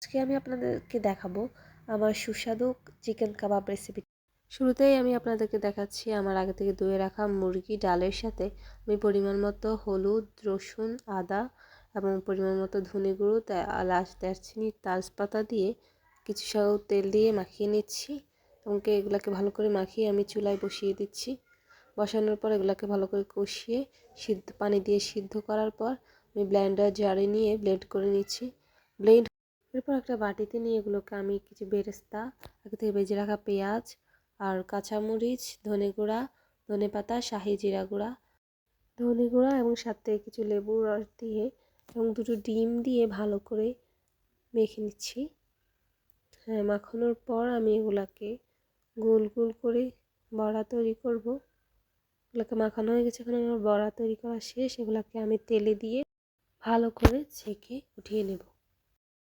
আজকে আমি আপনাদেরকে দেখাবো আমার সুস্বাদু চিকেন কাবাব রেসিপি। শুরুতেই আমি আপনাদেরকে দেখাচ্ছি আমার আগে থেকে ধুয়ে রাখা মুরগি ডালের সাথে আমি পরিমাণ মতো হলুদ, রসুন, আদা এবং পরিমাণ মতো ধনে গুঁড়ো, এলাচ, দারচিনি, তেজপাতা দিয়ে কিছু তেল দিয়ে মাখিয়ে নিচ্ছি এবং এগুলাকে ভালো করে মাখিয়ে আমি চুলায় বসিয়ে দিচ্ছি। বসানোর পর এগুলাকে ভালো করে কষিয়ে পানি দিয়ে সিদ্ধ করার পর আমি ব্লেন্ডার জারে নিয়ে ব্লেন্ড করে নিচ্ছি। এরপর একটা বাটিতে নিয়ে এগুলোকে আমি কিছু বেরেস্তা, আগে থেকে ভেজে রাখা পেঁয়াজ আর কাঁচামরিচ, ধনে গুঁড়া, ধনে পাতা, শাহি জিরা গুঁড়া, ধনে গুঁড়া এবং সাথে কিছু লেবুর রস দিয়ে এবং দুটো ডিম দিয়ে ভালো করে মেখে নিচ্ছি। মাখানোর পর আমি এগুলাকে গোল গোল করে বড়া তৈরি করব। এগুলোকে মাখানো হয়ে গেছে, এখন আমার বড়া তৈরি করা শেষ। এগুলাকে আমি তেলে দিয়ে ভালো করে ছেঁকে উঠিয়ে নেব।